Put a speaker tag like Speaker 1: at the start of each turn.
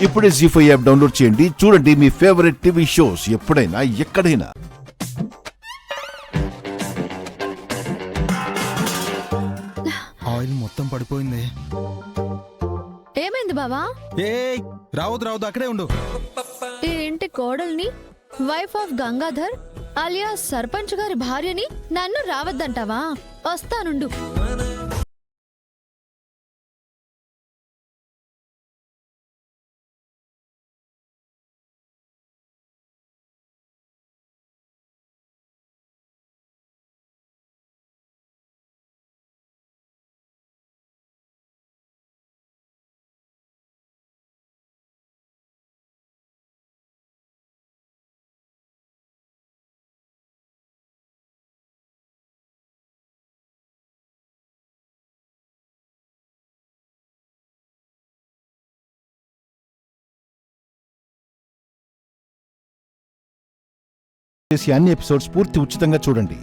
Speaker 1: ఇప్పుడే జీ5 app download చేయండి. చూడండి మీ ఫేవరెట్ టీవీ షోస్ ఎప్పుడైనా ఎక్కడైనా.
Speaker 2: ఆయిల్ మొత్తం పడిపోయింది.
Speaker 3: ఏమైంది బావా?
Speaker 2: రావద్దు అక్కడే ఉండు.
Speaker 3: ఈ ఇంటి కోడల్ని, wife of Gangadhar alias sarpanch గారి భార్యని నన్ను రావద్దంటావా? వస్తానుండు.
Speaker 1: చేసి అన్ని ఎపిసోడ్స్ పూర్తి ఉచితంగా చూడండి.